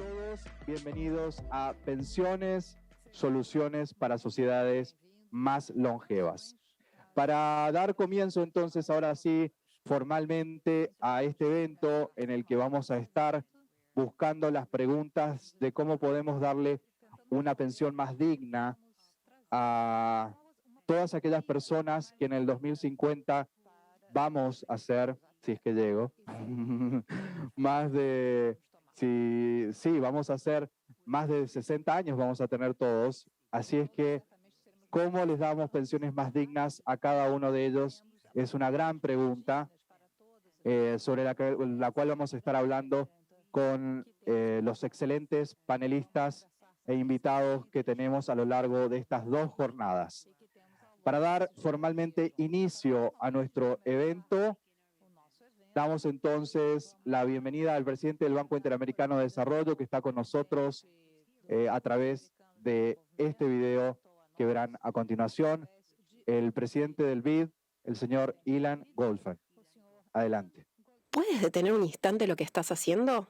todos, bienvenidos a Pensiones, Soluciones para Sociedades más Longevas. Para dar comienzo entonces, ahora sí, formalmente a este evento en el que vamos a estar buscando las preguntas de cómo podemos darle una pensión más digna a todas aquellas personas que en el 2050 vamos a ser, si es que llego, más de, sí, vamos a hacer más de 60 años vamos a tener todos. Así es que, ¿cómo les damos pensiones más dignas a cada uno de ellos? Es una gran pregunta sobre la cual vamos a estar hablando con los excelentes panelistas e invitados que tenemos a lo largo de estas 2 jornadas. Para dar formalmente inicio a nuestro evento, damos entonces la bienvenida al presidente del Banco Interamericano de Desarrollo, que está con nosotros a través de este video que verán a continuación, el presidente del BID, el señor Ilan Goldfajn. Adelante. ¿Puedes detener un instante lo que estás haciendo?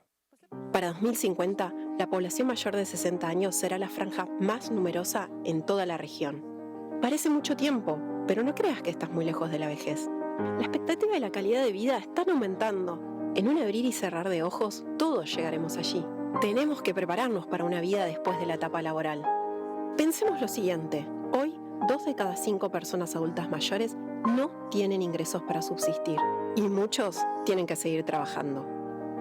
Para 2050, la población mayor de 60 años será la franja más numerosa en toda la región. Parece mucho tiempo, pero no creas que estás muy lejos de la vejez. La expectativa y la calidad de vida están aumentando. En un abrir y cerrar de ojos, todos llegaremos allí. Tenemos que prepararnos para una vida después de la etapa laboral. Pensemos lo siguiente. Hoy, 2 de cada 5 personas adultas mayores no tienen ingresos para subsistir. Y muchos tienen que seguir trabajando.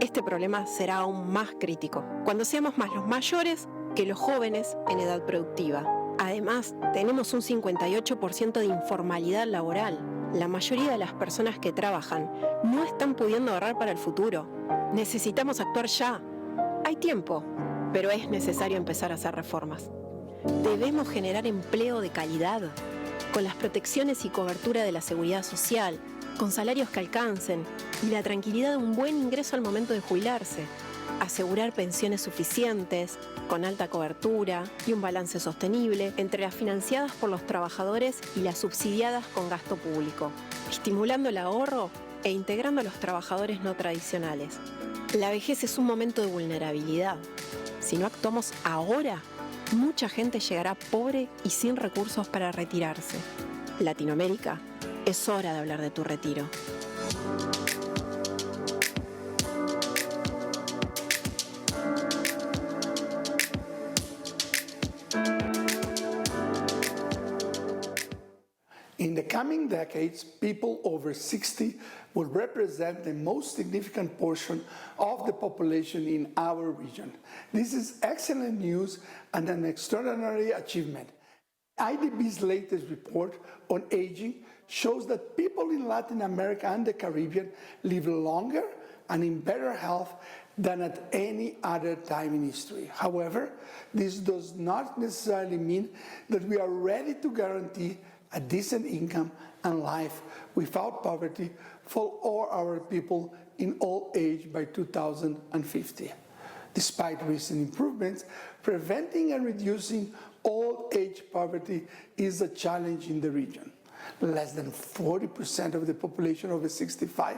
Este problema será aún más crítico cuando seamos más los mayores que los jóvenes en edad productiva. Además, tenemos un 58% de informalidad laboral. La mayoría de las personas que trabajan no están pudiendo ahorrar para el futuro. Necesitamos actuar ya. Hay tiempo, pero es necesario empezar a hacer reformas. Debemos generar empleo de calidad, con las protecciones y cobertura de la seguridad social, con salarios que alcancen y la tranquilidad de un buen ingreso al momento de jubilarse. Asegurar pensiones suficientes, con alta cobertura y un balance sostenible entre las financiadas por los trabajadores y las subsidiadas con gasto público, estimulando el ahorro e integrando a los trabajadores no tradicionales. La vejez es un momento de vulnerabilidad. Si no actuamos ahora, mucha gente llegará pobre y sin recursos para retirarse. Latinoamérica, es hora de hablar de tu retiro. In the coming decades, people over 60 will represent the most significant portion of the population in our region. This is excellent news and an extraordinary achievement. IDB's latest report on aging shows that people in Latin America and the Caribbean live longer and in better health than at any other time in history. However, this does not necessarily mean that we are ready to guarantee a decent income and life without poverty for all our people in old age by 2050. Despite recent improvements, preventing and reducing old age poverty is a challenge in the region. Less than 40% of the population over 65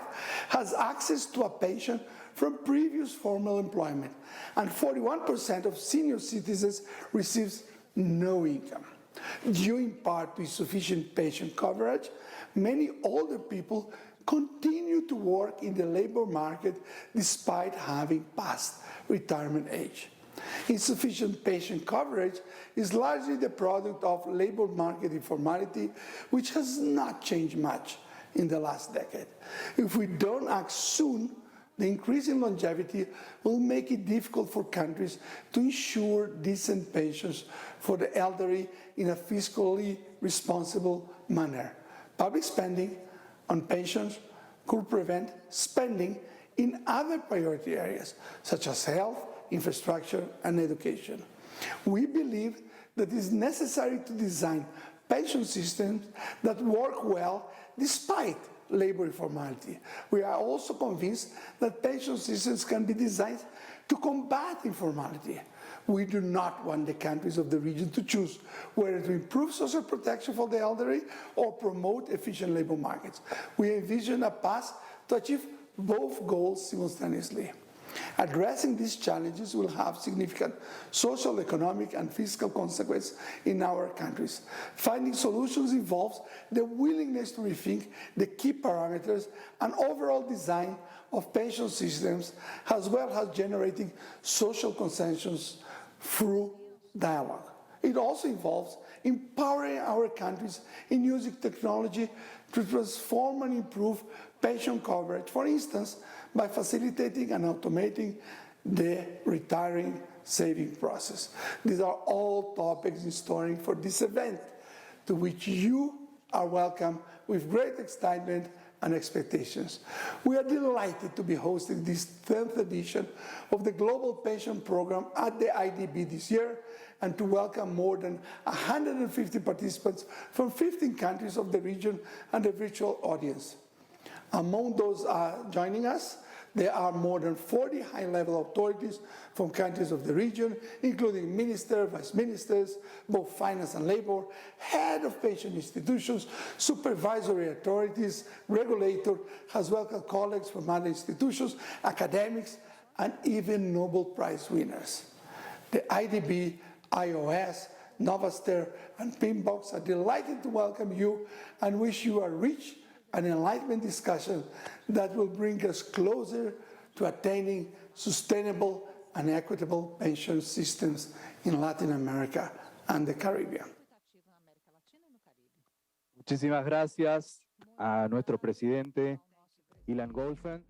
has access to a pension from previous formal employment, and 41% of senior citizens receives no income. Due in part to insufficient pension coverage, many older people continue to work in the labor market despite having passed retirement age. Insufficient pension coverage is largely the product of labor market informality, which has not changed much in the last decade. If we don't act soon, the increase in longevity will make it difficult for countries to ensure decent pensions for the elderly in a fiscally responsible manner. Public spending on pensions could prevent spending in other priority areas, such as health, infrastructure, and education. We believe that it is necessary to design pension systems that work well despite labor informality. We are also convinced that pension systems can be designed to combat informality. We do not want the countries of the region to choose whether to improve social protection for the elderly or promote efficient labor markets. We envision a path to achieve both goals simultaneously. Addressing these challenges will have significant social, economic, and fiscal consequences in our countries. Finding solutions involves the willingness to rethink the key parameters and overall design of pension systems, as well as generating social consensus through dialogue. It also involves empowering our countries in using technology to transform and improve pension coverage, for instance, by facilitating and automating the retiring saving process. These are all topics in store for this event, to which you are welcome with great excitement and expectations. We are delighted to be hosting this 10th edition of the Global Pension Program at the IDB this year, and to welcome more than 150 participants from 15 countries of the region and a virtual audience. Among those joining us, there are more than 40 high-level authorities from countries of the region, including ministers, vice ministers, both finance and labor, head of pension institutions, supervisory authorities, regulators, as well as colleagues from other institutions, academics, and even Nobel Prize winners. The IDB, AIOS-BID-Novaster, and Pinbox are delighted to welcome you and wish you a rich and enlightening discussion that will bring us closer to attaining sustainable and equitable pension systems in Latin America and the Caribbean. Muchísimas gracias a nuestro presidente, Ilan Goldfajn.